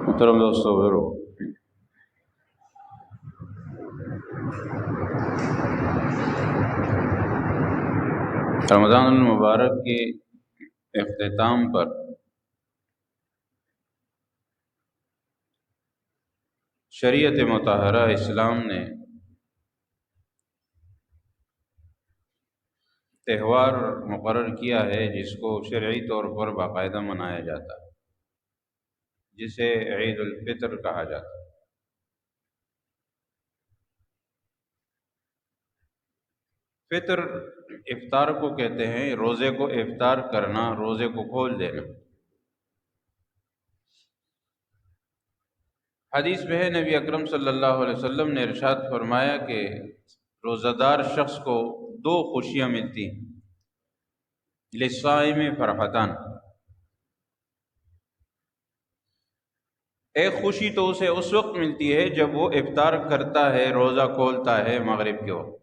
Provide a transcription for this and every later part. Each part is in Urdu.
محترم دوستو برو رمضان المبارک کے اختتام پر شریعت مطہرہ اسلام نے تہوار مقرر کیا ہے جس کو شرعی طور پر باقاعدہ منایا جاتا ہے، جسے عید الفطر کہا جاتا ہے۔ فطر افطار کو کہتے ہیں، روزے کو افطار کرنا، روزے کو کھول دینا۔ حدیث میں ہے نبی اکرم صلی اللہ علیہ وسلم نے ارشاد فرمایا کہ روزہ دار شخص کو دو خوشیاں ملتی ہیں، للصائم فرحتان۔ ایک خوشی تو اسے اس وقت ملتی ہے جب وہ افطار کرتا ہے، روزہ کھولتا ہے مغرب کے وقت۔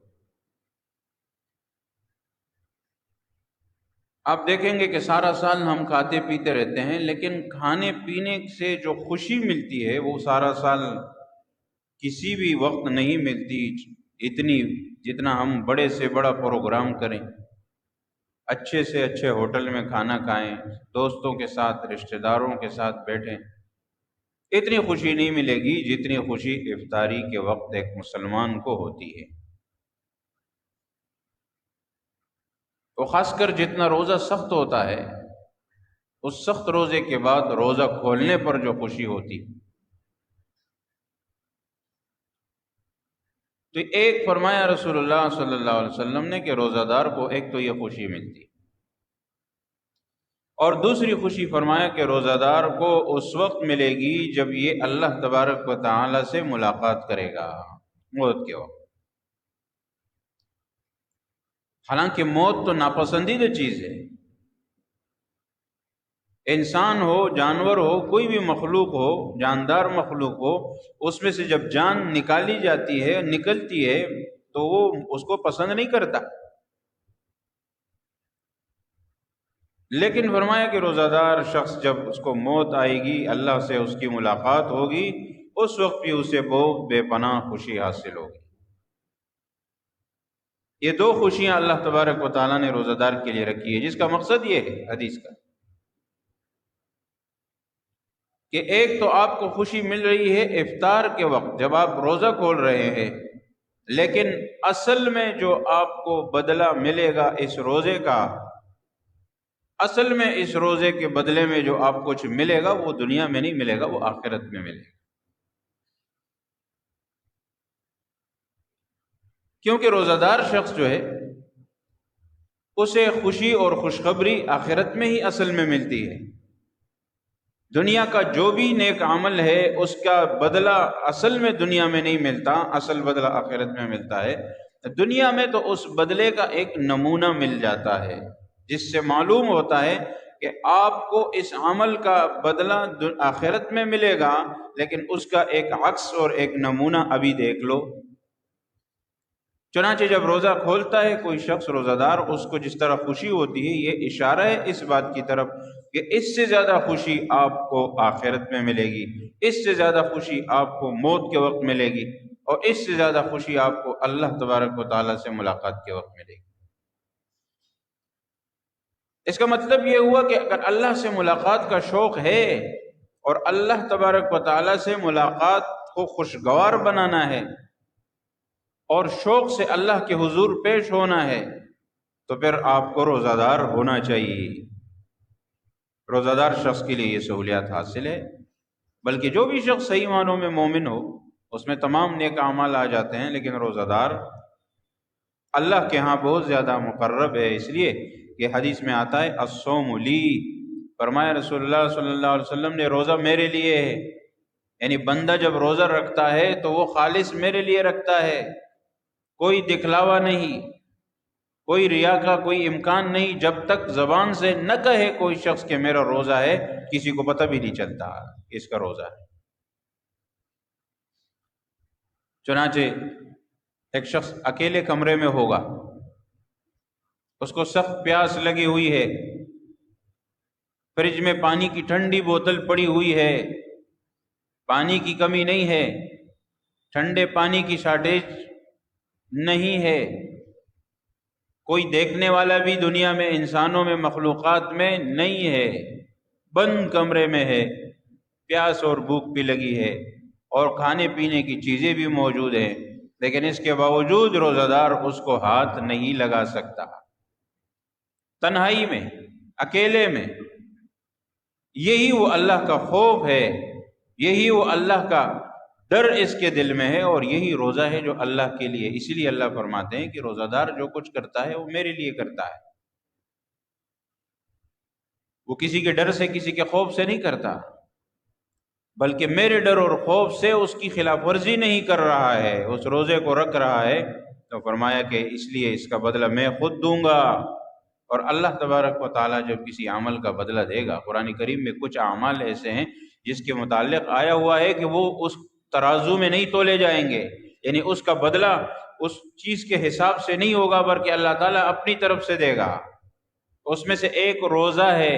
آپ دیکھیں گے کہ سارا سال ہم کھاتے پیتے رہتے ہیں، لیکن کھانے پینے سے جو خوشی ملتی ہے وہ سارا سال کسی بھی وقت نہیں ملتی، اتنی جتنا ہم بڑے سے بڑا پروگرام کریں، اچھے سے اچھے ہوٹل میں کھانا کھائیں، دوستوں کے ساتھ رشتہ داروں کے ساتھ بیٹھیں، اتنی خوشی نہیں ملے گی جتنی خوشی افطاری کے وقت ایک مسلمان کو ہوتی ہے۔ تو خاص کر جتنا روزہ سخت ہوتا ہے، اس سخت روزے کے بعد روزہ کھولنے پر جو خوشی ہوتی، تو ایک فرمایا رسول اللہ صلی اللہ علیہ وسلم نے کہ روزہ دار کو ایک تو یہ خوشی ملتی، اور دوسری خوشی فرمایا کہ روزہ دار کو اس وقت ملے گی جب یہ اللہ تبارک و تعالی سے ملاقات کرے گا، موت کے وقت۔ حالانکہ موت تو ناپسندیدہ چیز ہے، انسان ہو، جانور ہو، کوئی بھی مخلوق ہو، جاندار مخلوق ہو، اس میں سے جب جان نکالی جاتی ہے، نکلتی ہے، تو وہ اس کو پسند نہیں کرتا۔ لیکن فرمایا کہ روزہ دار شخص جب اس کو موت آئے گی، اللہ سے اس کی ملاقات ہوگی، اس وقت بھی اسے بہت بے پناہ خوشی حاصل ہوگی۔ یہ دو خوشیاں اللہ تبارک و تعالیٰ نے روزہ دار کے لیے رکھی ہے، جس کا مقصد یہ ہے حدیث کا کہ ایک تو آپ کو خوشی مل رہی ہے افطار کے وقت جب آپ روزہ کھول رہے ہیں، لیکن اصل میں جو آپ کو بدلہ ملے گا اس روزے کا، اصل میں اس روزے کے بدلے میں جو آپ کچھ ملے گا وہ دنیا میں نہیں ملے گا، وہ آخرت میں ملے گا۔ کیونکہ روزہ دار شخص جو ہے اسے خوشی اور خوشخبری آخرت میں ہی اصل میں ملتی ہے۔ دنیا کا جو بھی نیک عمل ہے اس کا بدلہ اصل میں دنیا میں نہیں ملتا، اصل بدلہ آخرت میں ملتا ہے۔ دنیا میں تو اس بدلے کا ایک نمونہ مل جاتا ہے، جس سے معلوم ہوتا ہے کہ آپ کو اس عمل کا بدلہ آخرت میں ملے گا، لیکن اس کا ایک عکس اور ایک نمونہ ابھی دیکھ لو۔ چنانچہ جب روزہ کھولتا ہے کوئی شخص روزہ دار، اس کو جس طرح خوشی ہوتی ہے، یہ اشارہ ہے اس بات کی طرف کہ اس سے زیادہ خوشی آپ کو آخرت میں ملے گی، اس سے زیادہ خوشی آپ کو موت کے وقت ملے گی، اور اس سے زیادہ خوشی آپ کو اللہ تبارک و تعالیٰ سے ملاقات کے وقت ملے گی۔ اس کا مطلب یہ ہوا کہ اگر اللہ سے ملاقات کا شوق ہے اور اللہ تبارک و تعالیٰ سے ملاقات کو خوشگوار بنانا ہے اور شوق سے اللہ کے حضور پیش ہونا ہے، تو پھر آپ کو روزہ دار ہونا چاہیے۔ روزہ دار شخص کے لیے یہ سہولیات حاصل ہے، بلکہ جو بھی شخص صحیح معنوں میں مومن ہو اس میں تمام نیک اعمال آ جاتے ہیں، لیکن روزہ دار اللہ کے ہاں بہت زیادہ مقرب ہے، اس لیے کہ حدیث میں آتا ہے الصوم لی، فرمایا رسول اللہ صلی اللہ علیہ وسلم نے روزہ میرے لیے ہے، یعنی بندہ جب روزہ رکھتا ہے تو وہ خالص میرے لیے رکھتا ہے، کوئی دکھلاوا نہیں، کوئی ریا کا کوئی امکان نہیں۔ جب تک زبان سے نہ کہے کوئی شخص کہ میرا روزہ ہے، کسی کو پتہ بھی نہیں چلتا اس کا روزہ ہے۔ چنانچہ ایک شخص اکیلے کمرے میں ہوگا، اس کو سخت پیاس لگی ہوئی ہے، فریج میں پانی کی ٹھنڈی بوتل پڑی ہوئی ہے، پانی کی کمی نہیں ہے، ٹھنڈے پانی کی شارٹیج نہیں ہے، کوئی دیکھنے والا بھی دنیا میں انسانوں میں مخلوقات میں نہیں ہے، بند کمرے میں ہے، پیاس اور بھوک بھی لگی ہے اور کھانے پینے کی چیزیں بھی موجود ہیں، لیکن اس کے باوجود روزہ دار اس کو ہاتھ نہیں لگا سکتا۔ تنہائی میں، اکیلے میں، یہی وہ اللہ کا خوف ہے، یہی وہ اللہ کا ڈر اس کے دل میں ہے، اور یہی روزہ ہے جو اللہ کے لیے۔ اسی لیے اللہ فرماتے ہیں کہ روزہ دار جو کچھ کرتا ہے وہ میرے لیے کرتا ہے، وہ کسی کے ڈر سے، کسی کے خوف سے نہیں کرتا، بلکہ میرے ڈر اور خوف سے اس کی خلاف ورزی نہیں کر رہا ہے، اس روزے کو رکھ رہا ہے۔ تو فرمایا کہ اس لیے اس کا بدلہ میں خود دوں گا۔ اور اللہ تبارک و تعالیٰ جب کسی عمل کا بدلہ دے گا، قرآن کریم میں کچھ اعمال ایسے ہیں جس کے متعلق آیا ہوا ہے کہ وہ اس ترازو میں نہیں تولے جائیں گے، یعنی اس کا بدلہ اس چیز کے حساب سے نہیں ہوگا، بلکہ اللہ تعالیٰ اپنی طرف سے دے گا۔ اس میں سے ایک روزہ ہے،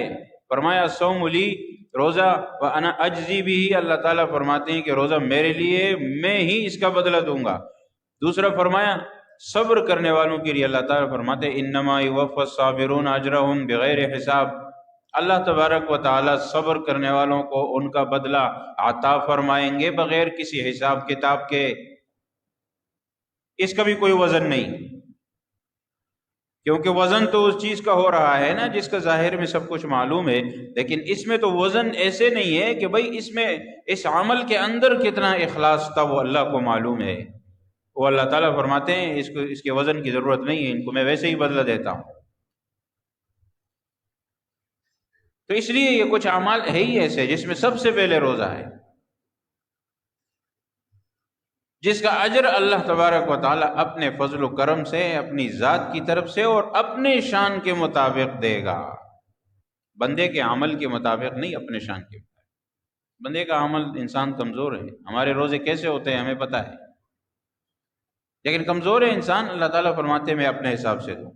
فرمایا صوم لی، روزہ وانا اجزی بھی، اللہ تعالیٰ فرماتے ہیں کہ روزہ میرے لیے، میں ہی اس کا بدلہ دوں گا۔ دوسرا فرمایا صبر کرنے والوں کے لیے اللہ تعالیٰ فرماتے ہیں انما یوفی الصابرون اجرہم بغیر حساب، اللہ تبارک و تعالیٰ صبر کرنے والوں کو ان کا بدلہ عطا فرمائیں گے بغیر کسی حساب کتاب کے۔ اس کا بھی کوئی وزن نہیں، کیونکہ وزن تو اس چیز کا ہو رہا ہے نا جس کا ظاہر میں سب کچھ معلوم ہے، لیکن اس میں تو وزن ایسے نہیں ہے کہ بھئی اس میں اس عمل کے اندر کتنا اخلاص تھا وہ اللہ کو معلوم ہے۔ وہ اللہ تعالیٰ فرماتے ہیں اس کے وزن کی ضرورت نہیں ہے، ان کو میں ویسے ہی بدلہ دیتا ہوں۔ تو اس لیے یہ کچھ اعمال ہے ہی ایسے جس میں سب سے پہلے روزہ ہے، جس کا اجر اللہ تبارک و تعالیٰ اپنے فضل و کرم سے، اپنی ذات کی طرف سے اور اپنے شان کے مطابق دے گا، بندے کے عمل کے مطابق نہیں، اپنے شان کے مطابق۔ بندے کا عمل، انسان کمزور ہے، ہمارے روزے کیسے ہوتے ہیں ہمیں پتہ ہے، لیکن کمزور ہے انسان، اللہ تعالیٰ فرماتے ہیں میں اپنے حساب سے دوں۔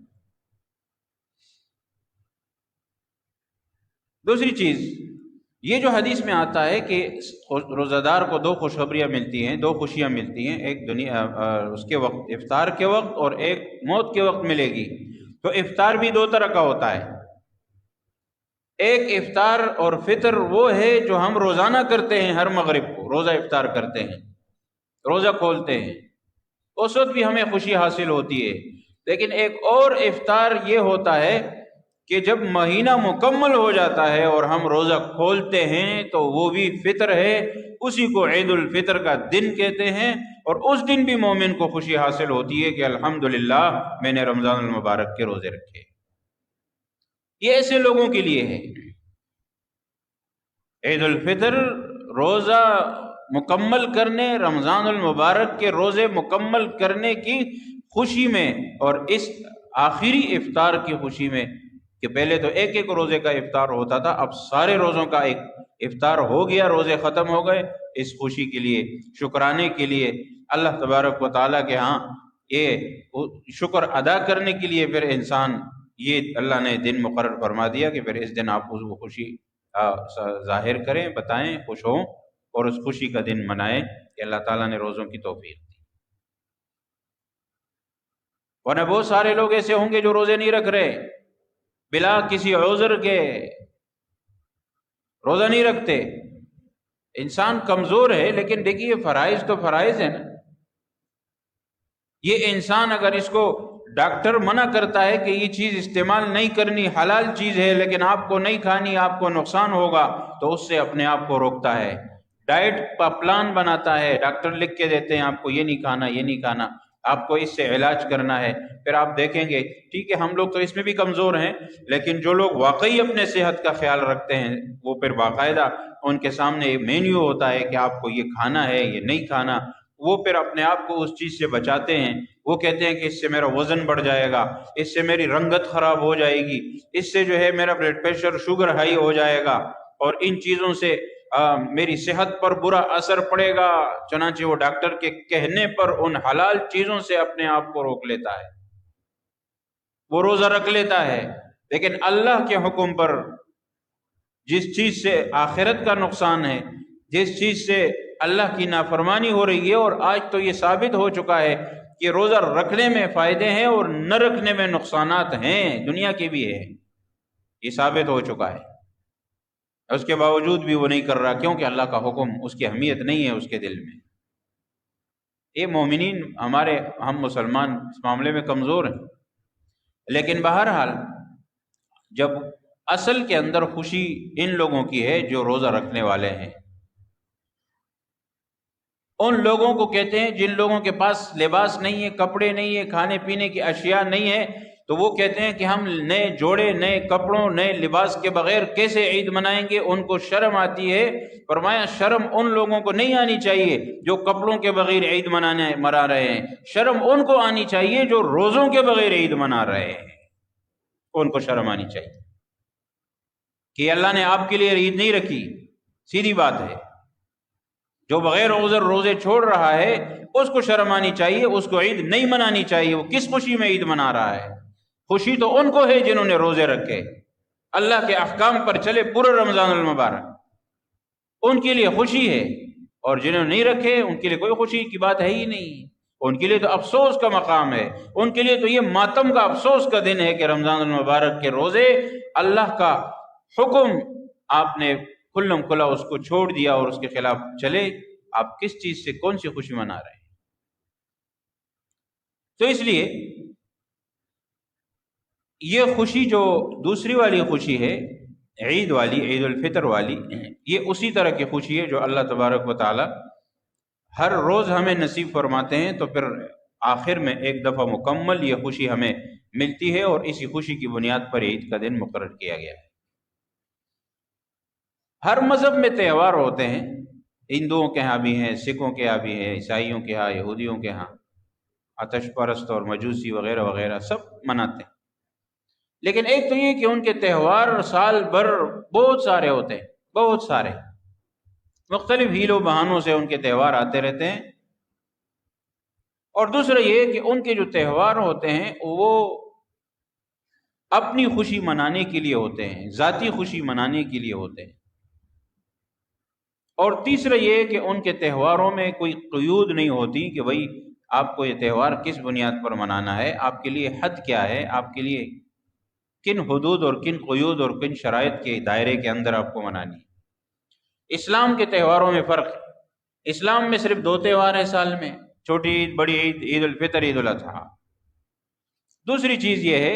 دوسری چیز یہ جو حدیث میں آتا ہے کہ روزہ دار کو دو خوشخبریاں ملتی ہیں، دو خوشیاں ملتی ہیں، ایک دنیا اس کے وقت، افطار کے وقت، اور ایک موت کے وقت ملے گی۔ تو افطار بھی دو طرح کا ہوتا ہے، ایک افطار اور فطر وہ ہے جو ہم روزانہ کرتے ہیں، ہر مغرب کو روزہ افطار کرتے ہیں، روزہ کھولتے ہیں، اس وقت بھی ہمیں خوشی حاصل ہوتی ہے۔ لیکن ایک اور افطار یہ ہوتا ہے کہ جب مہینہ مکمل ہو جاتا ہے اور ہم روزہ کھولتے ہیں تو وہ بھی فطر ہے، اسی کو عید الفطر کا دن کہتے ہیں، اور اس دن بھی مومن کو خوشی حاصل ہوتی ہے کہ الحمدللہ میں نے رمضان المبارک کے روزے رکھے۔ یہ ایسے لوگوں کے لیے ہے۔ عید الفطر روزہ مکمل کرنے، رمضان المبارک کے روزے مکمل کرنے کی خوشی میں، اور اس آخری افطار کی خوشی میں کہ پہلے تو ایک ایک روزے کا افطار ہوتا تھا، اب سارے روزوں کا ایک افطار ہو گیا، روزے ختم ہو گئے، اس خوشی کے لیے، شکرانے کے لیے اللہ تبارک و تعالیٰ کے ہاں یہ شکر ادا کرنے کے لیے پھر انسان، یہ اللہ نے دن مقرر فرما دیا کہ پھر اس دن آپ وہ خوشی ظاہر کریں، بتائیں، خوش ہوں، اور اس خوشی کا دن منائیں کہ اللہ تعالیٰ نے روزوں کی توفیق دی۔ ورنہ بہت سارے لوگ ایسے ہوں گے جو روزے نہیں رکھ رہے، بلا کسی عذر کے روزہ نہیں رکھتے۔ انسان کمزور ہے، لیکن دیکھیے فرائض تو فرائض ہے نا۔ یہ انسان اگر اس کو ڈاکٹر منع کرتا ہے کہ یہ چیز استعمال نہیں کرنی، حلال چیز ہے لیکن آپ کو نہیں کھانی، آپ کو نقصان ہوگا، تو اس سے اپنے آپ کو روکتا ہے۔ ڈائٹ کا پلان بناتا ہے، ڈاکٹر لکھ کے دیتے ہیں آپ کو یہ نہیں کھانا، یہ نہیں کھانا، آپ کو اس سے علاج کرنا ہے۔ پھر آپ دیکھیں گے، ٹھیک ہے ہم لوگ تو اس میں بھی کمزور ہیں، لیکن جو لوگ واقعی اپنے صحت کا خیال رکھتے ہیں وہ پھر باقاعدہ ان کے سامنے مینیو ہوتا ہے کہ آپ کو یہ کھانا ہے، یہ نہیں کھانا، وہ پھر اپنے آپ کو اس چیز سے بچاتے ہیں۔ وہ کہتے ہیں کہ اس سے میرا وزن بڑھ جائے گا، اس سے میری رنگت خراب ہو جائے گی، اس سے جو ہے میرا بلڈ پریشر، شوگر ہائی ہو جائے گا، اور ان چیزوں سے میری صحت پر برا اثر پڑے گا۔ چنانچہ وہ ڈاکٹر کے کہنے پر ان حلال چیزوں سے اپنے آپ کو روک لیتا ہے، وہ روزہ رکھ لیتا ہے۔ لیکن اللہ کے حکم پر جس چیز سے آخرت کا نقصان ہے، جس چیز سے اللہ کی نافرمانی ہو رہی ہے، اور آج تو یہ ثابت ہو چکا ہے کہ روزہ رکھنے میں فائدے ہیں اور نہ رکھنے میں نقصانات ہیں، دنیا کے بھی ہے، یہ ثابت ہو چکا ہے۔ اس کے باوجود بھی وہ نہیں کر رہا، کیونکہ اللہ کا حکم، اس کی اہمیت نہیں ہے اس کے دل میں۔ یہ مومنین ہم مسلمان اس معاملے میں کمزور ہیں، لیکن بہرحال جب اصل کے اندر خوشی ان لوگوں کی ہے جو روزہ رکھنے والے ہیں، ان لوگوں کو کہتے ہیں جن لوگوں کے پاس لباس نہیں ہے، کپڑے نہیں ہے، کھانے پینے کی اشیاء نہیں ہے، تو وہ کہتے ہیں کہ ہم نئے جوڑے، نئے کپڑوں، نئے لباس کے بغیر کیسے عید منائیں گے؟ ان کو شرم آتی ہے۔ فرمایا شرم ان لوگوں کو نہیں آنی چاہیے جو کپڑوں کے بغیر عید منا رہے ہیں، شرم ان کو آنی چاہیے جو روزوں کے بغیر عید منا رہے ہیں، ان کو شرم آنی چاہیے کہ اللہ نے آپ کے لیے عید نہیں رکھی۔ سیدھی بات ہے، جو بغیر عذر روزے چھوڑ رہا ہے اس کو شرم آنی چاہیے، اس کو عید نہیں منانی چاہیے۔ وہ کس خوشی میں عید منا رہا ہے؟ خوشی تو ان کو ہے جنہوں نے روزے رکھے، اللہ کے احکام پر چلے پورے رمضان المبارک، ان کے لیے خوشی ہے، اور جنہوں نے نہیں رکھے ان کے لیے کوئی خوشی کی بات ہے ہی نہیں، ان کے لیے تو افسوس کا مقام ہے، ان کے لیے تو یہ ماتم کا افسوس کا دن ہے کہ رمضان المبارک کے روزے، اللہ کا حکم آپ نے کھلم کھلا اس کو چھوڑ دیا اور اس کے خلاف چلے، آپ کس چیز سے کون سی خوشی منا رہے ہیں؟ تو اس لیے یہ خوشی جو دوسری والی خوشی ہے، عید والی، عید الفطر والی، یہ اسی طرح کی خوشی ہے جو اللہ تبارک و تعالی ہر روز ہمیں نصیب فرماتے ہیں، تو پھر آخر میں ایک دفعہ مکمل یہ خوشی ہمیں ملتی ہے، اور اسی خوشی کی بنیاد پر عید کا دن مقرر کیا گیا ہے۔ ہر مذہب میں تہوار ہوتے ہیں، ہندوؤں کے ہاں بھی ہیں، سکھوں کے ہاں بھی ہیں، عیسائیوں کے ہاں، یہودیوں کے ہاں، آتش پرست اور مجوسی وغیرہ وغیرہ سب مناتے ہیں، لیکن ایک تو یہ کہ ان کے تہوار سال بھر بہت سارے ہوتے ہیں، بہت سارے مختلف ہیلوں بہانوں سے ان کے تہوار آتے رہتے ہیں، اور دوسرا یہ کہ ان کے جو تہوار ہوتے ہیں وہ اپنی خوشی منانے کے لیے ہوتے ہیں، ذاتی خوشی منانے کے لیے ہوتے ہیں، اور تیسرا یہ کہ ان کے تہواروں میں کوئی قیود نہیں ہوتی کہ بھئی آپ کو یہ تہوار کس بنیاد پر منانا ہے، آپ کے لیے حد کیا ہے، آپ کے لیے کن حدود اور کن قیود اور کن شرائط کے دائرے کے اندر آپ کو منانی ہے۔ اسلام کے تہواروں میں فرق ہے، اسلام میں صرف 2 تہوار ہیں سال میں، چھوٹی عید، بڑی عید، عید الفطر، عید الاضحیٰ۔ دوسری چیز یہ ہے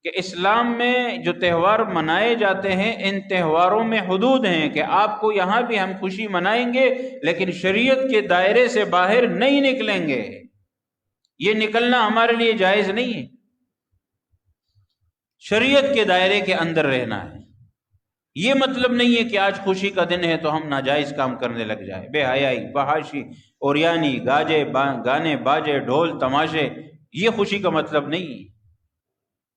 کہ اسلام میں جو تہوار منائے جاتے ہیں ان تہواروں میں حدود ہیں کہ آپ کو یہاں بھی ہم خوشی منائیں گے لیکن شریعت کے دائرے سے باہر نہیں نکلیں گے، یہ نکلنا ہمارے لیے جائز نہیں ہے، شریعت کے دائرے کے اندر رہنا ہے۔ یہ مطلب نہیں ہے کہ آج خوشی کا دن ہے تو ہم ناجائز کام کرنے لگ جائیں، بے حیائی، فحاشی، اوریانی، گانے باجے، ڈھول تماشے، یہ خوشی کا مطلب نہیں ہے۔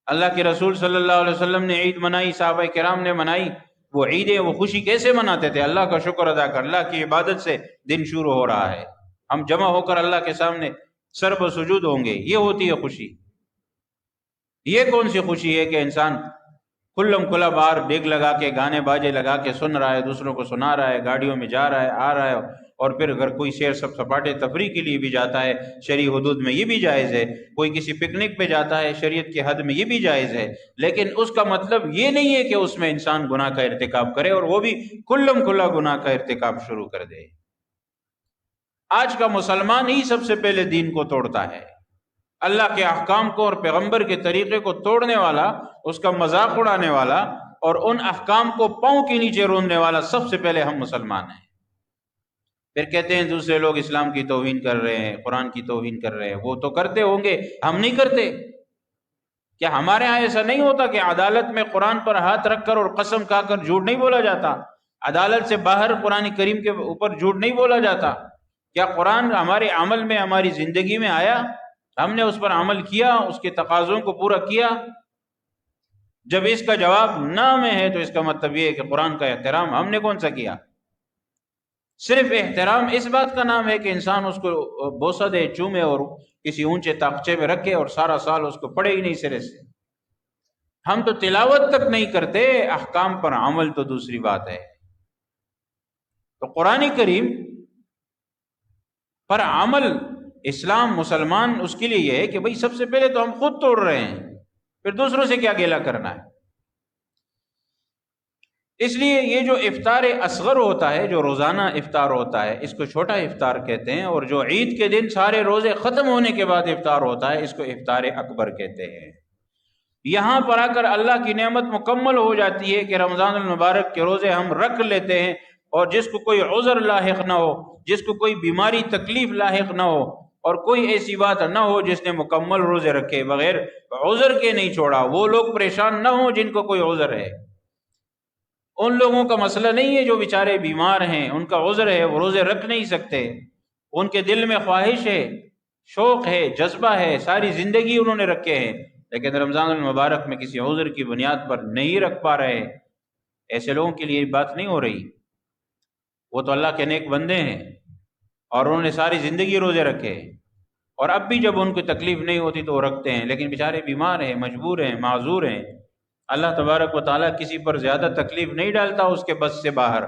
اللہ کے رسول صلی اللہ علیہ وسلم نے عید منائی، صحابہ کرام نے منائی، وہ عیدیں، وہ خوشی کیسے مناتے تھے؟ اللہ کا شکر ادا کر، اللہ کی عبادت سے دن شروع ہو رہا ہے، ہم جمع ہو کر اللہ کے سامنے سر بسجود ہوں گے، یہ ہوتی ہے خوشی۔ یہ کون سی خوشی ہے کہ انسان کھلم کھلا باہر ڈیگ لگا کے، گانے باجے لگا کے سن رہا ہے، دوسروں کو سنا رہا ہے، گاڑیوں میں جا رہا ہے، آ رہا ہے، اور پھر اگر کوئی سیر سپاٹے تفریح کے لیے بھی جاتا ہے شرعی حدود میں یہ بھی جائز ہے، کوئی کسی پکنک پہ جاتا ہے شریعت کی حد میں یہ بھی جائز ہے، لیکن اس کا مطلب یہ نہیں ہے کہ اس میں انسان گناہ کا ارتکاب کرے، اور وہ بھی کھلم کھلا گناہ کا ارتکاب شروع کر دے۔ آج کا مسلمان ہی سب سے پہلے دین کو توڑتا ہے، اللہ کے احکام کو اور پیغمبر کے طریقے کو توڑنے والا، اس کا مذاق اڑانے والا اور ان احکام کو پاؤں کے نیچے روننے والا سب سے پہلے ہم مسلمان ہیں۔ پھر کہتے ہیں دوسرے لوگ اسلام کی توہین کر رہے ہیں، قرآن کی توہین کر رہے ہیں، وہ تو کرتے ہوں گے، ہم نہیں کرتے۔ کیا ہمارے ہاں ایسا نہیں ہوتا کہ عدالت میں قرآن پر ہاتھ رکھ کر اور قسم کھا کر جھوٹ نہیں بولا جاتا؟ عدالت سے باہر قرآن کریم کے اوپر جھوٹ نہیں بولا جاتا؟ کیا قرآن ہمارے عمل میں، ہماری زندگی میں آیا، ہم نے اس پر عمل کیا، اس کے تقاضوں کو پورا کیا؟ جب اس کا جواب نہ میں ہے تو اس کا مطلب یہ ہے کہ قرآن کا احترام ہم نے کون سا کیا؟ صرف احترام اس بات کا نام ہے کہ انسان اس کو بوسہ دے، چومے اور کسی اونچے طاقچے میں رکھے اور سارا سال اس کو پڑھے ہی نہیں سرے سے۔ ہم تو تلاوت تک نہیں کرتے، احکام پر عمل تو دوسری بات ہے۔ تو قرآن کریم پر عمل اسلام مسلمان اس کے لیے یہ ہے کہ بھئی سب سے پہلے تو ہم خود توڑ رہے ہیں، پھر دوسروں سے کیا گیلا کرنا ہے۔ اس لیے یہ جو افطار اصغر ہوتا ہے، جو روزانہ افطار ہوتا ہے، اس کو چھوٹا افطار کہتے ہیں، اور جو عید کے دن سارے روزے ختم ہونے کے بعد افطار ہوتا ہے، اس کو افطار اکبر کہتے ہیں۔ یہاں پر آ کر اللہ کی نعمت مکمل ہو جاتی ہے کہ رمضان المبارک کے روزے ہم رکھ لیتے ہیں، اور جس کو کوئی عذر لاحق نہ ہو، جس کو کوئی بیماری تکلیف لاحق نہ ہو، اور کوئی ایسی بات نہ ہو جس نے مکمل روزے رکھے بغیر عذر کے نہیں چھوڑا، وہ لوگ پریشان نہ ہوں جن کو کوئی عذر ہے۔ ان لوگوں کا مسئلہ نہیں ہے جو بیچارے بیمار ہیں، ان کا عذر ہے، وہ روزے رکھ نہیں سکتے، ان کے دل میں خواہش ہے، شوق ہے، جذبہ ہے، ساری زندگی انہوں نے رکھے ہیں، لیکن رمضان المبارک میں کسی عذر کی بنیاد پر نہیں رکھ پا رہے۔ ایسے لوگوں کے لیے بات نہیں ہو رہی، وہ تو اللہ کے نیک بندے ہیں اور انہوں نے ساری زندگی روزے رکھے، اور اب بھی جب ان کو تکلیف نہیں ہوتی تو وہ رکھتے ہیں، لیکن بیچارے بیمار ہیں، مجبور ہیں، معذور ہیں۔ اللہ تبارک و تعالیٰ کسی پر زیادہ تکلیف نہیں ڈالتا اس کے بس سے باہر۔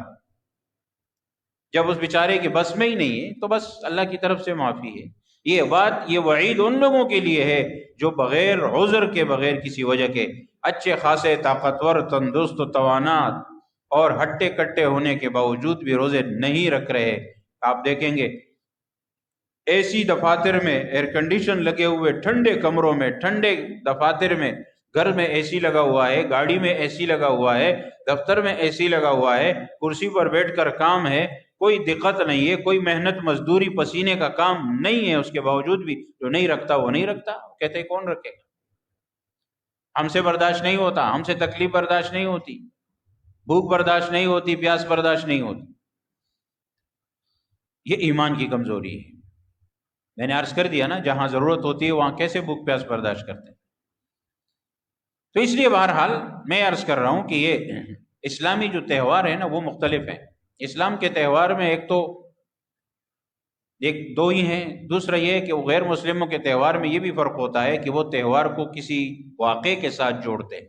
جب اس بیچارے کے بس میں ہی نہیں ہے تو بس اللہ کی طرف سے معافی ہے۔ یہ بات، یہ وعید ان لوگوں کے لیے ہے جو بغیر عذر کے، بغیر کسی وجہ کے، اچھے خاصے طاقتور، تندرست و توانات اور ہٹے کٹے ہونے کے باوجود بھی روزے نہیں رکھ رہے۔ آپ دیکھیں گے اے سی دفاتر میں، ایئر کنڈیشن لگے ہوئے ٹھنڈے کمروں میں، ٹھنڈے دفاتر میں، گھر میں اے سی لگا ہوا ہے، گاڑی میں اے سی لگا ہوا ہے، دفتر میں اے سی لگا ہوا ہے، کرسی پر بیٹھ کر کام ہے، کوئی دقت نہیں ہے، کوئی محنت مزدوری پسینے کا کام نہیں ہے، اس کے باوجود بھی جو نہیں رکھتا وہ نہیں رکھتا۔ کہتے ہیں کون رکھے گا؟ ہم سے برداشت نہیں ہوتا، ہم سے تکلیف برداشت نہیں ہوتی، بھوک برداشت نہیں ہوتی، پیاس برداشت نہیں ہوتی۔ یہ ایمان کی کمزوری ہے۔ میں نے عرض کر دیا نا، جہاں ضرورت ہوتی ہے وہاں کیسے بھوک پیاس برداشت کرتے ہیں۔ تو اس لیے بہرحال میں عرض کر رہا ہوں کہ یہ اسلامی جو تہوار ہیں نا وہ مختلف ہیں۔ اسلام کے تہوار میں ایک دو ہی ہیں، دوسرا یہ ہے کہ وہ غیر مسلموں کے تہوار میں یہ بھی فرق ہوتا ہے کہ وہ تہوار کو کسی واقعے کے ساتھ جوڑتے ہیں،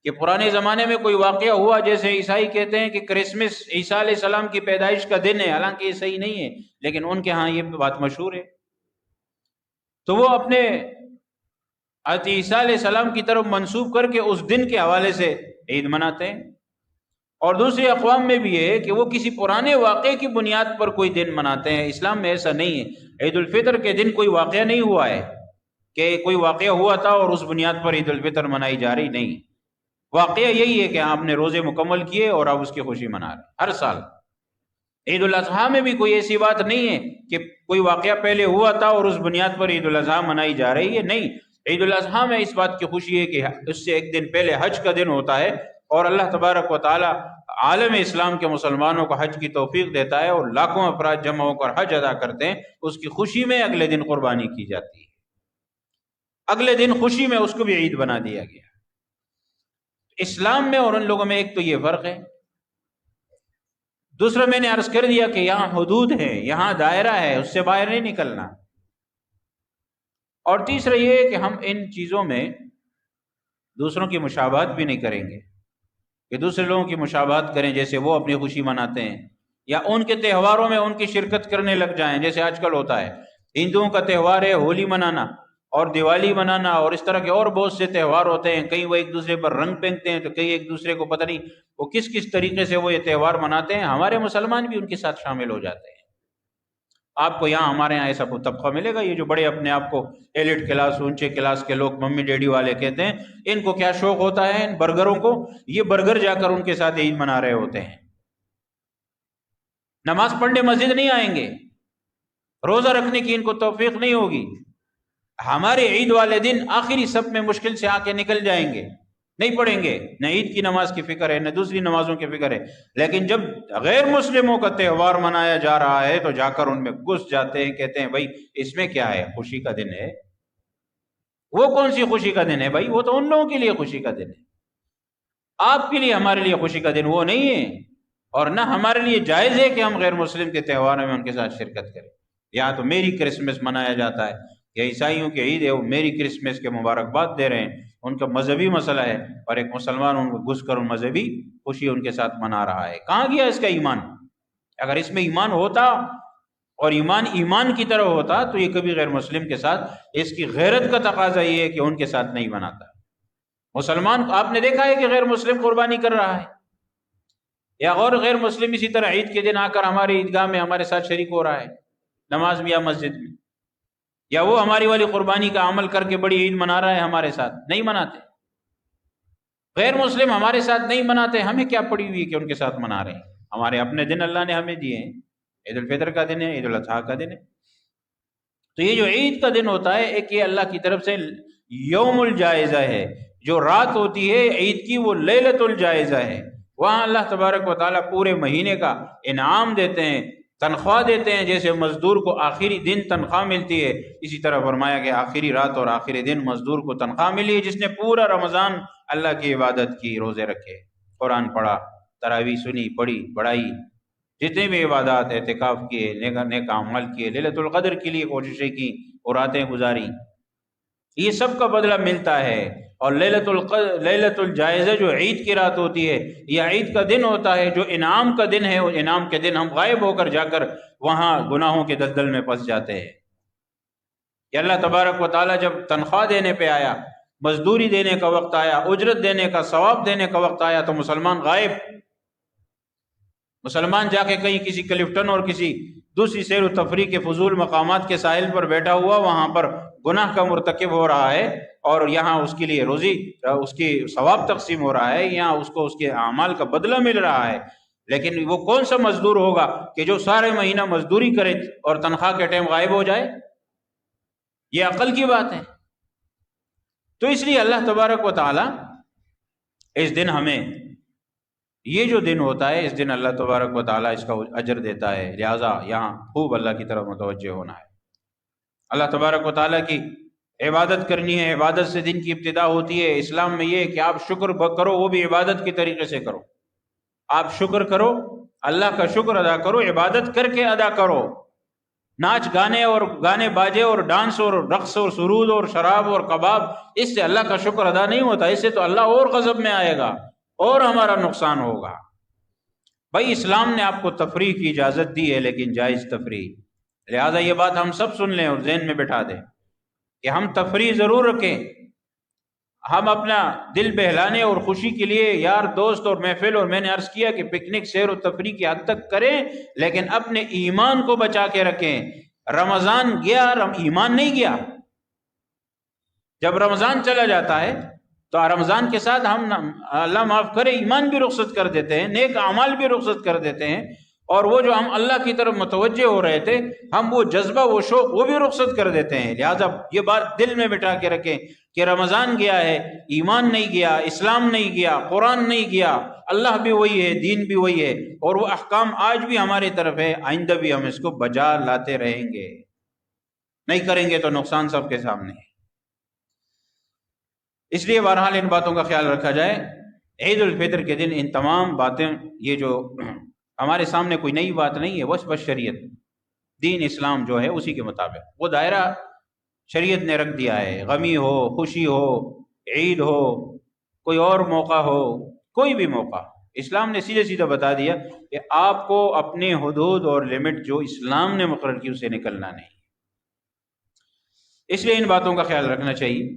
کہ پرانے زمانے میں کوئی واقعہ ہوا، جیسے عیسائی کہتے ہیں کہ کرسمس عیسیٰ علیہ السلام کی پیدائش کا دن ہے، حالانکہ یہ صحیح نہیں ہے، لیکن ان کے ہاں یہ بات مشہور ہے، تو وہ اپنے حضرت عیسیٰ علیہ السلام کی طرف منسوب کر کے اس دن کے حوالے سے عید مناتے ہیں۔ اور دوسرے اقوام میں بھی یہ ہے کہ وہ کسی پرانے واقعے کی بنیاد پر کوئی دن مناتے ہیں۔ اسلام میں ایسا نہیں ہے۔ عید الفطر کے دن کوئی واقعہ نہیں ہوا ہے کہ کوئی واقعہ ہوا تھا اور اس بنیاد پر عید الفطر منائی جا رہی، نہیں، واقعہ یہی ہے کہ آپ نے روزے مکمل کیے اور آپ اس کی خوشی منا رہے ہر سال۔ عید الاضحیٰ میں بھی کوئی ایسی بات نہیں ہے کہ کوئی واقعہ پہلے ہوا تھا اور اس بنیاد پر عید الاضحیٰ منائی جا رہی ہے، نہیں، عید الاضحیٰ میں اس بات کی خوشی ہے کہ اس سے ایک دن پہلے حج کا دن ہوتا ہے، اور اللہ تبارک و تعالی عالم اسلام کے مسلمانوں کو حج کی توفیق دیتا ہے، اور لاکھوں افراد جمع ہو کر حج ادا کرتے ہیں، اس کی خوشی میں اگلے دن قربانی کی جاتی ہے، اگلے دن خوشی میں اس کو بھی عید بنا دیا گیا۔ اسلام میں اور ان لوگوں میں ایک تو یہ فرق ہے۔ دوسرا میں نے عرض کر دیا کہ یہاں حدود ہے، یہاں دائرہ ہے، اس سے باہر نہیں نکلنا۔ اور تیسرا یہ ہے کہ ہم ان چیزوں میں دوسروں کی مشابہت بھی نہیں کریں گے کہ دوسرے لوگوں کی مشابہت کریں، جیسے وہ اپنی خوشی مناتے ہیں یا ان کے تہواروں میں ان کی شرکت کرنے لگ جائیں، جیسے آج کل ہوتا ہے۔ ہندوؤں کا تہوار ہے ہولی منانا اور دیوالی منانا، اور اس طرح کے اور بہت سے تہوار ہوتے ہیں، کئی وہ ایک دوسرے پر رنگ پھینکتے ہیں تو کئی ایک دوسرے کو پتہ نہیں وہ کس کس طریقے سے وہ یہ تہوار مناتے ہیں۔ ہمارے مسلمان بھی ان کے ساتھ شامل ہو جاتے ہیں۔ آپ کو یہاں ہمارے یہاں ایسا کوئی طبقہ ملے گا، یہ جو بڑے اپنے آپ کو ایلیٹ کلاس، اونچے کلاس کے لوگ، ممی ڈیڈی والے کہتے ہیں، ان کو کیا شوق ہوتا ہے ان برگروں کو، یہ برگر جا کر ان کے ساتھ عید منا رہے ہوتے ہیں۔ نماز پڑھنے مسجد نہیں آئیں گے، روزہ رکھنے کی ان کو توفیق نہیں ہوگی۔ ہمارے عید والے دن آخری صف میں مشکل سے آ کے نکل جائیں گے، نہیں پڑھیں گے، نہ عید کی نماز کی فکر ہے، نہ دوسری نمازوں کی فکر ہے، لیکن جب غیر مسلموں کا تہوار منایا جا رہا ہے تو جا کر ان میں گھس جاتے ہیں، کہتے ہیں بھائی اس میں کیا ہے، خوشی کا دن ہے۔ وہ کون سی خوشی کا دن ہے بھائی؟ وہ تو ان لوگوں کے لیے خوشی کا دن ہے، آپ کے لیے، ہمارے لیے خوشی کا دن وہ نہیں ہے، اور نہ ہمارے لیے جائز ہے کہ ہم غیر مسلم کے تہواروں میں ان کے ساتھ شرکت کریں۔ یہاں تو میری کرسمس منایا جاتا ہے، یہ عیسائیوں کی عید ہے، وہ میری کرسمس کے مبارکباد دے رہے ہیں، ان کا مذہبی مسئلہ ہے، اور ایک مسلمان ان کو گھس کر ان مذہبی خوشی ان کے ساتھ منا رہا ہے۔ کہاں گیا اس کا ایمان؟ اگر اس میں ایمان ہوتا اور ایمان ایمان کی طرح ہوتا تو یہ کبھی غیر مسلم کے ساتھ، اس کی غیرت کا تقاضا یہ ہے کہ ان کے ساتھ نہیں مناتا۔ مسلمان آپ نے دیکھا ہے کہ غیر مسلم قربانی کر رہا ہے، یا اور غیر مسلم اسی طرح عید کے دن آ کر ہماری عیدگاہ میں ہمارے ساتھ شریک ہو رہا ہے، نماز میں یا مسجد میں، یا وہ ہماری والی قربانی کا عمل کر کے بڑی عید منا رہا ہے ہمارے ساتھ؟ نہیں مناتے۔ غیر مسلم ہمارے ساتھ نہیں مناتے، ہمیں کیا پڑی ہوئی کہ ان کے ساتھ منا رہے ہیں؟ ہمارے اپنے دن اللہ نے ہمیں دیے ہیں، عید الفطر کا دن ہے، عید الاضحیٰ کا دن ہے۔ تو یہ جو عید کا دن ہوتا ہے، ایک یہ اللہ کی طرف سے یوم الجائزہ ہے، جو رات ہوتی ہے عید کی وہ لیلۃ الجائزہ ہے، وہاں اللہ تبارک و تعالیٰ پورے مہینے کا انعام دیتے ہیں، تنخواہ دیتے ہیں۔ جیسے مزدور کو آخری دن تنخواہ ملتی ہے، اسی طرح فرمایا کہ آخری رات اور آخری دن مزدور کو تنخواہ ملی ہے جس نے پورا رمضان اللہ کی عبادت کی، روزے رکھے، قرآن پڑھا، تراویح سنی، پڑھی، بڑھائی، جتنے بھی عبادات، اعتکاف کیے، نیک اعمال کیے، لیلۃ القدر کے لیے کوششیں کی اور راتیں گزاری، یہ سب کا بدلہ ملتا ہے۔ اور لیلۃ الجائزہ جو عید کی رات ہوتی ہے یا عید کا دن ہوتا ہے، جو انعام کا دن ہے، وہ انعام کے دن ہم غائب ہو کر جا کر وہاں گناہوں کے دلدل میں پھنس جاتے ہیں۔ کہ اللہ تبارک و تعالیٰ جب تنخواہ دینے پہ آیا، مزدوری دینے کا وقت آیا، اجرت دینے کا، ثواب دینے کا وقت آیا، تو مسلمان غائب، مسلمان جا کے کہیں کسی کلفٹن اور کسی دوسری سیر و تفریح کے فضول مقامات کے ساحل پر بیٹھا ہوا، وہاں پر گناہ کا مرتکب ہو رہا ہے، اور یہاں اس کے لیے روزی، اس کی ثواب تقسیم ہو رہا ہے، یہاں اس کو اس کے اعمال کا بدلہ مل رہا ہے۔ لیکن وہ کون سا مزدور ہوگا کہ جو سارے مہینہ مزدوری کرے اور تنخواہ کے ٹائم غائب ہو جائے؟ یہ عقل کی بات ہے۔ تو اس لیے اللہ تبارک و تعالی اس دن ہمیں، یہ جو دن ہوتا ہے، اس دن اللہ تبارک و تعالیٰ اس کا اجر دیتا ہے، لہٰذا یہاں خوب اللہ کی طرف متوجہ ہونا ہے۔ اللہ تبارک و تعالیٰ کی عبادت کرنی ہے، عبادت سے دن کی ابتدا ہوتی ہے۔ اسلام میں یہ ہے کہ آپ شکر کرو، وہ بھی عبادت کے طریقے سے کرو۔ آپ شکر کرو، اللہ کا شکر ادا کرو، عبادت کر کے ادا کرو۔ ناچ گانے اور گانے باجے اور ڈانس اور رقص اور سرود اور شراب اور کباب، اس سے اللہ کا شکر ادا نہیں ہوتا، اس سے تو اللہ اور غضب میں آئے گا اور ہمارا نقصان ہوگا۔ بھائی اسلام نے آپ کو تفریح کی اجازت دی ہے، لیکن جائز تفریح، لہذا یہ بات ہم سب سن لیں اور ذہن میں بٹھا دیں کہ ہم تفریح ضرور رکھیں، ہم اپنا دل بہلانے اور خوشی کے لیے یار دوست اور محفل، اور میں نے عرض کیا کہ پکنک سیر و تفریح کی حد تک کریں، لیکن اپنے ایمان کو بچا کے رکھیں۔ رمضان گیا، ایمان نہیں گیا۔ جب رمضان چلا جاتا ہے تو رمضان کے ساتھ ہم، اللہ معاف کرے، ایمان بھی رخصت کر دیتے ہیں، نیک اعمال بھی رخصت کر دیتے ہیں، اور وہ جو ہم اللہ کی طرف متوجہ ہو رہے تھے، ہم وہ جذبہ، وہ شوق، وہ بھی رخصت کر دیتے ہیں۔ لہٰذا یہ بات دل میں بٹھا کے رکھیں کہ رمضان گیا ہے، ایمان نہیں گیا، اسلام نہیں گیا، قرآن نہیں گیا، اللہ بھی وہی ہے، دین بھی وہی ہے، اور وہ احکام آج بھی ہماری طرف ہے، آئندہ بھی ہم اس کو بجا لاتے رہیں گے۔ نہیں کریں گے تو نقصان سب کے سامنے ہے۔ اس لیے بہرحال ان باتوں کا خیال رکھا جائے۔ عید الفطر کے دن ان تمام باتیں، یہ جو ہمارے سامنے کوئی نئی بات نہیں ہے، بس شریعت، دین اسلام جو ہے اسی کے مطابق وہ دائرہ شریعت نے رکھ دیا ہے۔ غمی ہو، خوشی ہو، عید ہو، کوئی اور موقع ہو، کوئی بھی موقع، اسلام نے سیدھے سیدھے بتا دیا کہ آپ کو اپنے حدود اور لمٹ جو اسلام نے مقرر کی اسے نکلنا نہیں۔ اس لیے ان باتوں کا خیال رکھنا چاہیے۔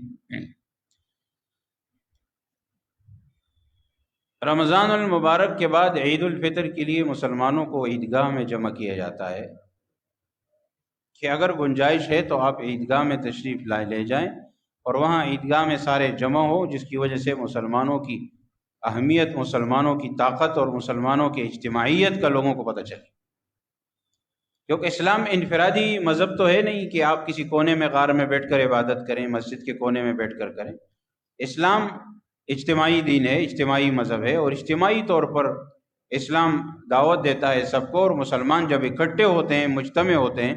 رمضان المبارک کے بعد عید الفطر کے لیے مسلمانوں کو عیدگاہ میں جمع کیا جاتا ہے کہ اگر گنجائش ہے تو آپ عیدگاہ میں تشریف لے جائیں اور وہاں عیدگاہ میں سارے جمع ہو، جس کی وجہ سے مسلمانوں کی اہمیت، مسلمانوں کی طاقت اور مسلمانوں کی اجتماعیت کا لوگوں کو پتہ چلے۔ کیونکہ اسلام انفرادی مذہب تو ہے نہیں کہ آپ کسی کونے میں غار میں بیٹھ کر عبادت کریں، مسجد کے کونے میں بیٹھ کر کریں۔ اسلام اجتماعی دین ہے، اجتماعی مذہب ہے، اور اجتماعی طور پر اسلام دعوت دیتا ہے سب کو، اور مسلمان جب اکٹھے ہوتے ہیں، مجتمع ہوتے ہیں،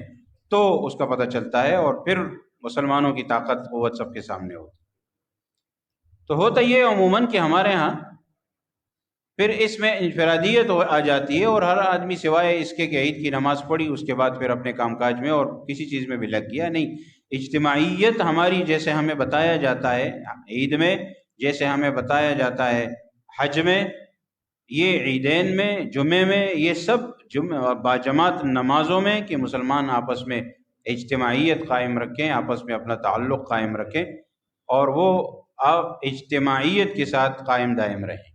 تو اس کا پتہ چلتا ہے، اور پھر مسلمانوں کی طاقت قوت سب کے سامنے ہوتی۔ تو ہوتا یہ عموماً کہ ہمارے ہاں پھر اس میں انفرادیت آ جاتی ہے، اور ہر آدمی سوائے اس کے کہ عید کی نماز پڑھی، اس کے بعد پھر اپنے کام کاج میں اور کسی چیز میں بھی لگ گیا۔ نہیں، اجتماعیت ہماری جیسے ہمیں بتایا جاتا ہے عید میں، جیسے ہمیں بتایا جاتا ہے حج میں، یہ عیدین میں، جمعے میں، یہ سب باجماعت نمازوں میں کہ مسلمان آپس میں اجتماعیت قائم رکھیں، آپس میں اپنا تعلق قائم رکھیں، اور وہ آپ اجتماعیت کے ساتھ قائم دائم رہیں۔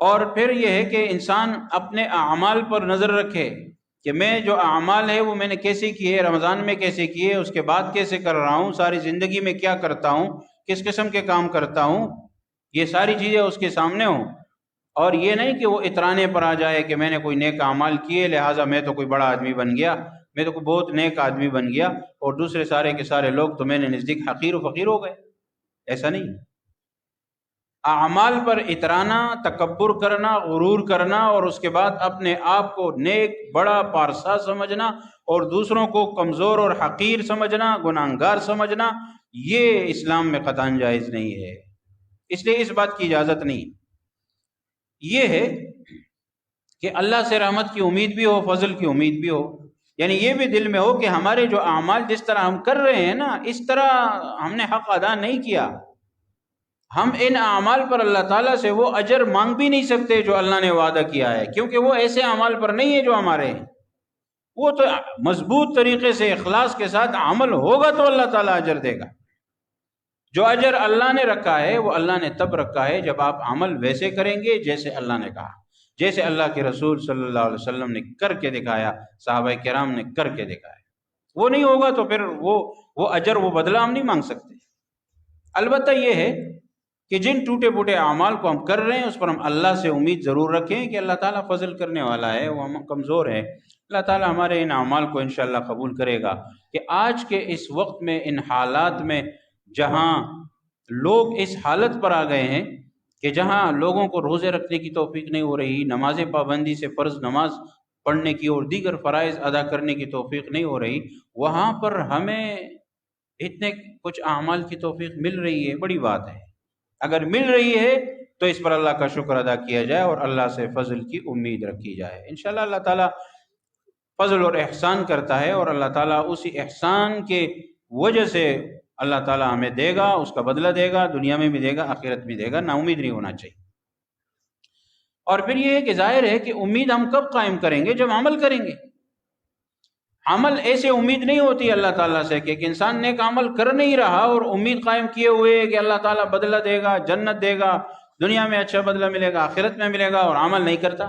اور پھر یہ ہے کہ انسان اپنے اعمال پر نظر رکھے کہ میں جو اعمال ہے وہ میں نے کیسے کیے، رمضان میں کیسے کیے، اس کے بعد کیسے کر رہا ہوں، ساری زندگی میں کیا کرتا ہوں، کس قسم کے کام کرتا ہوں، یہ ساری چیزیں اس کے سامنے ہوں۔ اور یہ نہیں کہ وہ اترانے پر آ جائے کہ میں نے کوئی نیک اعمال کیے لہٰذا میں تو کوئی بڑا آدمی بن گیا، میں تو کوئی بہت نیک آدمی بن گیا، اور دوسرے سارے کے سارے لوگ تو میں نے نزدیک حقیر و فقیر ہو گئے۔ ایسا نہیں، اعمال پر اترانا، تکبر کرنا، غرور کرنا، اور اس کے بعد اپنے آپ کو نیک، بڑا، پارسا سمجھنا، اور دوسروں کو کمزور اور حقیر سمجھنا، گناہگار سمجھنا، یہ اسلام میں قطعاً جائز نہیں ہے۔ اس لیے اس بات کی اجازت نہیں۔ یہ ہے کہ اللہ سے رحمت کی امید بھی ہو، فضل کی امید بھی ہو، یعنی یہ بھی دل میں ہو کہ ہمارے جو اعمال جس طرح ہم کر رہے ہیں نا، اس طرح ہم نے حق ادا نہیں کیا۔ ہم ان اعمال پر اللہ تعالیٰ سے وہ اجر مانگ بھی نہیں سکتے جو اللہ نے وعدہ کیا ہے، کیونکہ وہ ایسے اعمال پر نہیں ہے جو ہمارے ہیں۔ وہ تو مضبوط طریقے سے اخلاص کے ساتھ عمل ہوگا تو اللہ تعالیٰ اجر دے گا۔ جو اجر اللہ نے رکھا ہے وہ اللہ نے تب رکھا ہے جب آپ عمل ویسے کریں گے جیسے اللہ نے کہا، جیسے اللہ کے رسول صلی اللہ علیہ وسلم نے کر کے دکھایا، صحابہ کرام نے کر کے دکھایا۔ وہ نہیں ہوگا تو پھر وہ اجر، وہ بدلہ ہم نہیں مانگ سکتے۔ البتہ یہ ہے کہ جن ٹوٹے پھوٹے اعمال کو ہم کر رہے ہیں اس پر ہم اللہ سے امید ضرور رکھیں کہ اللہ تعالیٰ فضل کرنے والا ہے، وہ ہم کمزور ہیں، اللہ تعالیٰ ہمارے ان اعمال کو انشاءاللہ قبول کرے گا۔ کہ آج کے اس وقت میں، ان حالات میں، جہاں لوگ اس حالت پر آ گئے ہیں کہ جہاں لوگوں کو روزے رکھنے کی توفیق نہیں ہو رہی، نماز پابندی سے فرض نماز پڑھنے کی اور دیگر فرائض ادا کرنے کی توفیق نہیں ہو رہی، وہاں پر ہمیں اتنے کچھ اعمال کی توفیق مل رہی ہے، بڑی بات ہے۔ اگر مل رہی ہے تو اس پر اللہ کا شکر ادا کیا جائے اور اللہ سے فضل کی امید رکھی جائے۔ انشاءاللہ اللہ تعالیٰ فضل اور احسان کرتا ہے، اور اللہ تعالیٰ اسی احسان کے وجہ سے اللہ تعالیٰ ہمیں دے گا، اس کا بدلہ دے گا، دنیا میں بھی دے گا، آخرت بھی دے گا۔ نا امید نہیں ہونا چاہیے۔ اور پھر یہ ہے کہ ظاہر ہے کہ امید ہم کب قائم کریں گے؟ جب عمل کریں گے۔ عمل ایسے امید نہیں ہوتی اللہ تعالیٰ سے کہ انسان نیک عمل کر نہیں رہا اور امید قائم کیے ہوئے کہ اللہ تعالیٰ بدلہ دے گا، جنت دے گا، دنیا میں اچھا بدلہ ملے گا، آخرت میں ملے گا، اور عمل نہیں کرتا،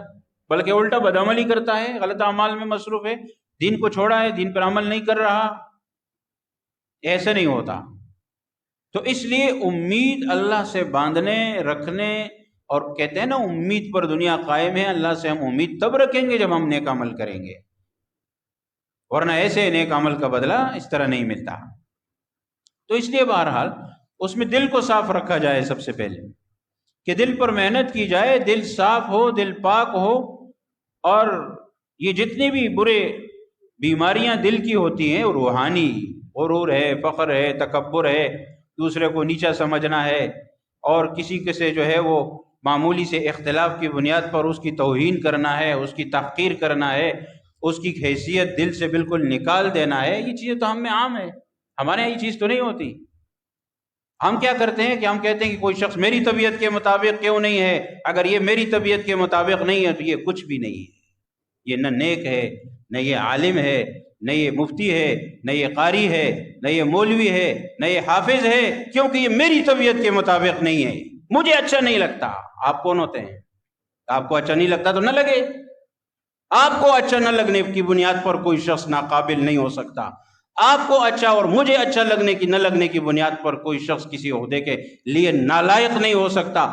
بلکہ الٹا بدعملی کرتا ہے، غلط اعمال میں مصروف ہے، دین کو چھوڑا ہے، دین پر عمل نہیں کر رہا۔ ایسے نہیں ہوتا۔ تو اس لیے امید اللہ سے باندھنے، رکھنے، اور کہتے ہیں نا امید پر دنیا قائم ہے، اللہ سے ہم امید تب رکھیں گے جب ہم نیک عمل کریں گے، ورنہ ایسے نیک عمل کا بدلہ اس طرح نہیں ملتا۔ تو اس لیے بہرحال اس میں دل کو صاف رکھا جائے سب سے پہلے، کہ دل پر محنت کی جائے، دل صاف ہو، دل پاک ہو، اور یہ جتنی بھی برے بیماریاں دل کی ہوتی ہیں، روحانی غرور ہے، فخر ہے، تکبر ہے، دوسرے کو نیچا سمجھنا ہے، اور کسی کے سے جو ہے وہ معمولی سے اختلاف کی بنیاد پر اس کی توہین کرنا ہے، اس کی تحقیر کرنا ہے، اس کی حیثیت دل سے بالکل نکال دینا ہے، یہ چیزیں تو ہم میں عام ہے۔ ہمارے یہاں یہ چیز تو نہیں ہوتی۔ ہم کیا کرتے ہیں کہ ہم کہتے ہیں کہ کوئی شخص میری طبیعت کے مطابق کیوں نہیں ہے، اگر یہ میری طبیعت کے مطابق نہیں ہے تو یہ کچھ بھی نہیں ہے، یہ نہ نیک ہے، نہ یہ عالم ہے، نہ یہ مفتی ہے، نہ یہ قاری ہے، نہ یہ مولوی ہے، نہ یہ حافظ ہے، کیونکہ یہ میری طبیعت کے مطابق نہیں ہے، مجھے اچھا نہیں لگتا۔ آپ کون ہوتے ہیں؟ آپ کو اچھا نہیں لگتا تو نہ لگے۔ آپ کو اچھا نہ لگنے کی بنیاد پر کوئی شخص ناقابل نہیں ہو سکتا۔ آپ کو اچھا اور مجھے اچھا لگنے کی نہ لگنے کی بنیاد پر کوئی شخص کسی عہدے کے لیے نالائق نہیں ہو سکتا۔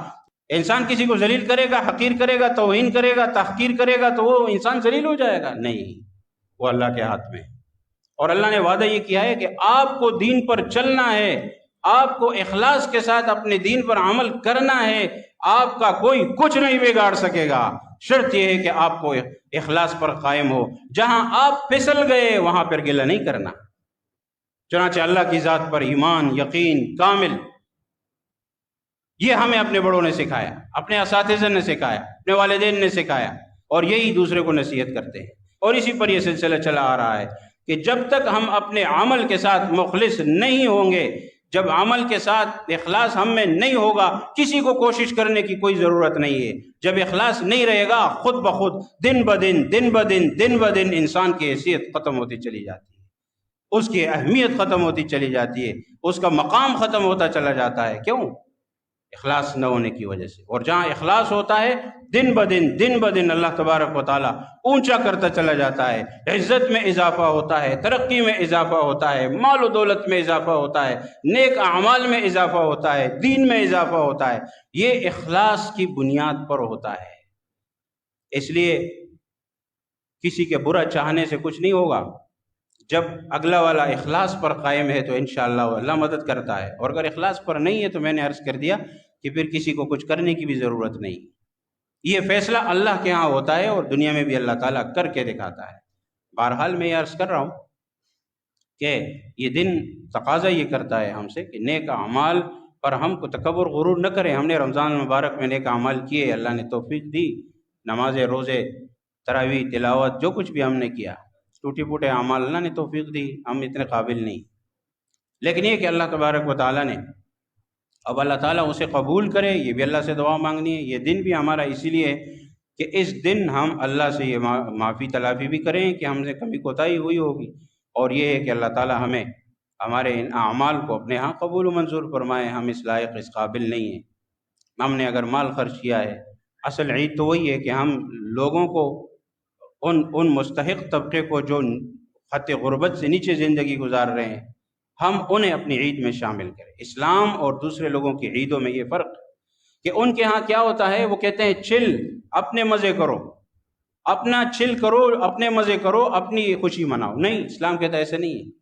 انسان کسی کو ذلیل کرے گا، حقیر کرے گا، توہین کرے گا، تحقیر کرے گا تو وہ انسان ذلیل ہو جائے گا؟ نہیں، وہ اللہ کے ہاتھ میں۔ اور اللہ نے وعدہ یہ کیا ہے کہ آپ کو دین پر چلنا ہے، آپ کو اخلاص کے ساتھ اپنے دین پر عمل کرنا ہے، آپ کا کوئی کچھ نہیں بگاڑ سکے گا۔ شرط یہ ہے کہ آپ کو اخلاص پر قائم ہو۔ جہاں آپ پھسل گئے وہاں پر گلہ نہیں کرنا۔ چنانچہ اللہ کی ذات پر ایمان، یقین کامل، یہ ہمیں اپنے بڑوں نے سکھایا، اپنے اساتذہ نے سکھایا، اپنے والدین نے سکھایا، اور یہی دوسرے کو نصیحت کرتے ہیں، اور اسی پر یہ سلسلہ چلا آ رہا ہے کہ جب تک ہم اپنے عمل کے ساتھ مخلص نہیں ہوں گے، جب عمل کے ساتھ اخلاص ہم میں نہیں ہوگا، کسی کو کوشش کرنے کی کوئی ضرورت نہیں ہے. جب اخلاص نہیں رہے گا، خود بخود دن بدن انسان کی حیثیت ختم ہوتی چلی جاتی ہے، اس کی اہمیت ختم ہوتی چلی جاتی ہے، اس کا مقام ختم ہوتا چلا جاتا ہے. کیوں؟ اخلاص نہ ہونے کی وجہ سے. اور جہاں اخلاص ہوتا ہے، دن بدن اللہ تبارک و تعالیٰ اونچا کرتا چلا جاتا ہے، عزت میں اضافہ ہوتا ہے، ترقی میں اضافہ ہوتا ہے، مال و دولت میں اضافہ ہوتا ہے، نیک اعمال میں اضافہ ہوتا ہے، دین میں اضافہ ہوتا ہے. یہ اخلاص کی بنیاد پر ہوتا ہے. اس لیے کسی کے برا چاہنے سے کچھ نہیں ہوگا. جب اگلا والا اخلاص پر قائم ہے تو انشاءاللہ اللہ مدد کرتا ہے، اور اگر اخلاص پر نہیں ہے تو میں نے عرض کر دیا کہ پھر کسی کو کچھ کرنے کی بھی ضرورت نہیں. یہ فیصلہ اللہ کے ہاں ہوتا ہے، اور دنیا میں بھی اللہ تعالیٰ کر کے دکھاتا ہے. بہرحال میں یہ عرض کر رہا ہوں کہ یہ دن تقاضا یہ کرتا ہے ہم سے کہ نیک اعمال پر ہم کو تکبر غرور نہ کریں. ہم نے رمضان المبارک میں نیک اعمال کیے، اللہ نے توفیق دی، نماز روزے تراویح تلاوت جو کچھ بھی ہم نے کیا، ٹوٹے پوٹے اعمال اللہ نے توفیق دی، ہم اتنے قابل نہیں. لیکن یہ کہ اللہ تبارک و تعالیٰ نے، اب اللہ تعالیٰ اسے قبول کرے، یہ بھی اللہ سے دعا مانگنی ہے. یہ دن بھی ہمارا اسی لیے ہے کہ اس دن ہم اللہ سے یہ معافی تلافی بھی کریں کہ ہم سے کمی کوتاہی ہوئی ہوگی، اور یہ ہے کہ اللہ تعالیٰ ہمیں ہمارے ان اعمال کو اپنے ہاں قبول و منظور فرمائے. ہم اس لائق اس قابل نہیں ہیں. ہم نے اگر مال خرچ کیا ہے، اصل عید تو وہی ہے کہ ہم لوگوں کو، ان مستحق طبقے کو جو خط غربت سے نیچے زندگی گزار رہے ہیں، ہم انہیں اپنی عید میں شامل کریں. اسلام اور دوسرے لوگوں کی عیدوں میں یہ فرق ہے کہ ان کے ہاں کیا ہوتا ہے، وہ کہتے ہیں چل، اپنے مزے کرو، اپنا چل کرو، اپنے مزے کرو، اپنی خوشی مناؤ. نہیں، اسلام کہتا ہے ایسے نہیں ہے.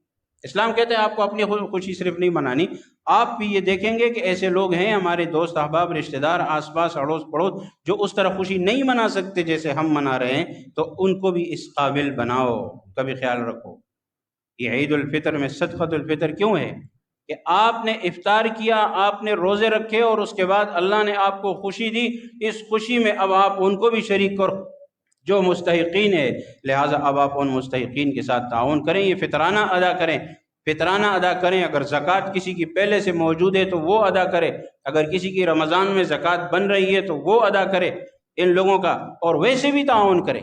اسلام کہتا ہے آپ کو اپنی خوشی صرف نہیں منانی، آپ بھی یہ دیکھیں گے کہ ایسے لوگ ہیں ہمارے دوست احباب رشتہ دار آس پاس اڑوس پڑوس جو اس طرح خوشی نہیں منا سکتے جیسے ہم منا رہے ہیں، تو ان کو بھی اس قابل بناؤ. کبھی خیال رکھو، یہ عید الفطر میں صدقۃ الفطر کیوں ہے کہ آپ نے افطار کیا، آپ نے روزے رکھے، اور اس کے بعد اللہ نے آپ کو خوشی دی. اس خوشی میں اب آپ ان کو بھی شریک کرو جو مستحقین ہے. لہٰذا اب آپ ان مستحقین کے ساتھ تعاون کریں، یہ فطرانہ ادا کریں، فطرانہ ادا کریں. اگر زکوٰۃ کسی کی پہلے سے موجود ہے تو وہ ادا کرے، اگر کسی کی رمضان میں زکوٰۃ بن رہی ہے تو وہ ادا کرے ان لوگوں کا. اور ویسے بھی تعاون کریں،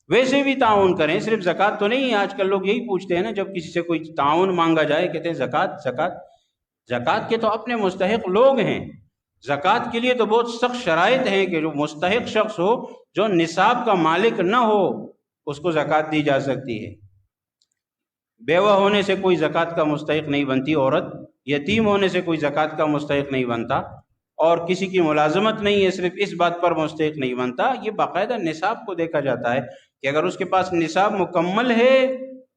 ویسے بھی تعاون کریں، صرف زکوٰۃ تو نہیں. آج کل لوگ یہی پوچھتے ہیں نا، جب کسی سے کوئی تعاون مانگا جائے کہتے ہیں زکوٰۃ کے تو اپنے مستحق لوگ ہیں. زکوٰۃ کے لیے تو بہت سخت شرائط ہیں کہ جو مستحق شخص ہو، جو نصاب کا مالک نہ ہو، اس کو زکوٰۃ دی جا سکتی ہے. بیوہ ہونے سے کوئی زکوٰۃ کا مستحق نہیں بنتی عورت، یتیم ہونے سے کوئی زکوٰۃ کا مستحق نہیں بنتا، اور کسی کی ملازمت نہیں ہے صرف اس بات پر مستحق نہیں بنتا. یہ باقاعدہ نصاب کو دیکھا جاتا ہے کہ اگر اس کے پاس نصاب مکمل ہے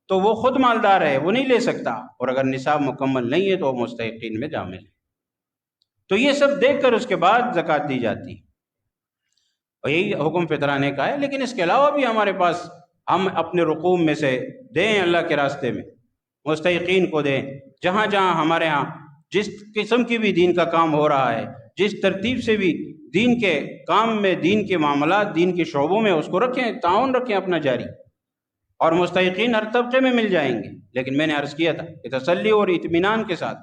تو وہ خود مالدار ہے، وہ نہیں لے سکتا، اور اگر نصاب مکمل نہیں ہے تو وہ مستحقین میں شامل ہے. تو یہ سب دیکھ کر اس کے بعد زکوٰۃ دی جاتی ہے، اور یہی حکم فطرانے کا ہے. لیکن اس کے علاوہ بھی ہمارے پاس، ہم اپنے رقوم میں سے دیں اللہ کے راستے میں، مستحقین کو دیں. جہاں جہاں ہمارے ہاں جس قسم کی بھی دین کا کام ہو رہا ہے، جس ترتیب سے بھی دین کے کام میں، دین کے معاملات، دین کے شعبوں میں اس کو رکھیں، تعاون رکھیں اپنا جاری، اور مستحقین ہر طبقے میں مل جائیں گے. لیکن میں نے عرض کیا تھا کہ تسلی اور اطمینان کے ساتھ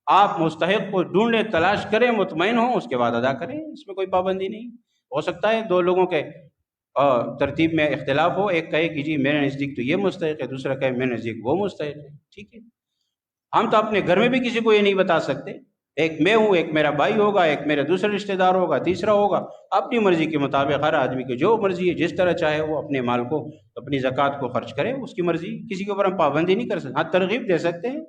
آپ مستحق کو ڈھونڈیں، تلاش کریں، مطمئن ہوں، اس کے بعد ادا کریں. اس میں کوئی پابندی نہیں. ہو سکتا ہے دو لوگوں کے ترتیب میں اختلاف ہو، ایک کہے کہ جی میرے نزدیک تو یہ مستحق ہے، دوسرا کہے میرے نزدیک وہ مستحق ہے. ٹھیک ہے، ہم تو اپنے گھر میں بھی کسی کو یہ نہیں بتا سکتے. ایک میں ہوں، ایک میرا بھائی ہوگا، ایک میرا دوسرا رشتہ دار ہوگا، تیسرا ہوگا. اپنی مرضی کے مطابق ہر آدمی کی جو مرضی ہے، جس طرح چاہے وہ اپنے مال کو، اپنی زکوٰۃ کو خرچ کرے، اس کی مرضی. کسی کے اوپر ہم پابندی نہیں کر سکتے. ہاں، ترغیب دے سکتے ہیں،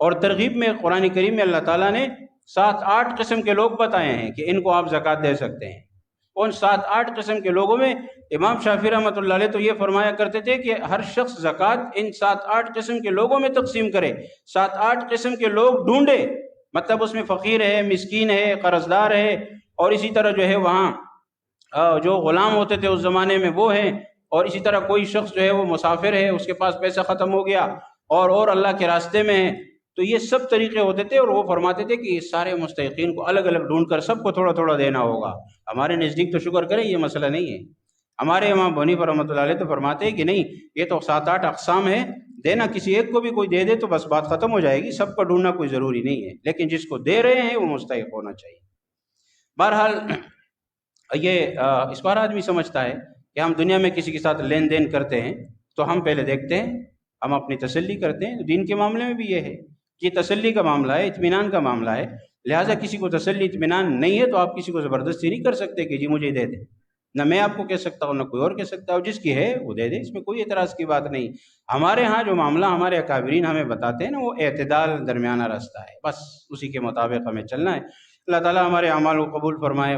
اور ترغیب میں قرآن کریم میں اللہ تعالیٰ نے 7-8 قسم کے لوگ بتائے ہیں کہ ان کو آپ زکوٰۃ دے سکتے ہیں. ان 7-8 قسم کے لوگوں میں امام شافعی رحمۃ اللہ علیہ تو یہ فرمایا کرتے تھے کہ ہر شخص زکوٰۃ ان 7-8 قسم کے لوگوں میں تقسیم کرے. 7-8 قسم کے لوگ ڈھونڈے، مطلب اس میں فقیر ہے، مسکین ہے، قرض دار ہے، اور اسی طرح جو ہے وہاں جو غلام ہوتے تھے اس زمانے میں وہ ہیں، اور اسی طرح کوئی شخص جو ہے وہ مسافر ہے، اس کے پاس پیسہ ختم ہو گیا، اور اللہ کے راستے میں ہے. تو یہ سب طریقے ہوتے تھے، اور وہ فرماتے تھے کہ یہ سارے مستحقین کو الگ الگ ڈھونڈ کر سب کو تھوڑا تھوڑا دینا ہوگا. ہمارے نزدیک تو شکر کریں یہ مسئلہ نہیں ہے. ہمارے امام بنی پر رحمۃ اللہ علیہ تو فرماتے ہیں کہ نہیں، یہ تو 7-8 اقسام ہیں دینا کسی ایک کو بھی کوئی دے دے تو بس بات ختم ہو جائے گی، سب کو ڈھونڈنا کوئی ضروری نہیں ہے، لیکن جس کو دے رہے ہیں وہ مستحق ہونا چاہیے۔ بہرحال یہ اس بار آدمی سمجھتا ہے کہ ہم دنیا میں کسی کے ساتھ لین دین کرتے ہیں تو ہم پہلے دیکھتے ہیں، ہم اپنی تسلی کرتے ہیں۔ دین کے معاملے میں بھی یہ ہے کہ یہ تسلی کا معاملہ ہے، اطمینان کا معاملہ ہے، لہٰذا کسی کو تسلی اطمینان نہیں ہے تو آپ کسی کو زبردستی نہیں کر سکتے کہ جی مجھے دے دیں، نہ میں آپ کو کہہ سکتا ہوں نہ کوئی اور کہہ سکتا ہوں، جس کی ہے وہ دے دے، اس میں کوئی اعتراض کی بات نہیں۔ ہمارے ہاں جو معاملہ ہمارے اکابرین ہمیں بتاتے ہیں نا، وہ اعتدال درمیانہ راستہ ہے، بس اسی کے مطابق ہمیں چلنا ہے۔ اللہ تعالیٰ ہمارے اعمال کو قبول فرمائے۔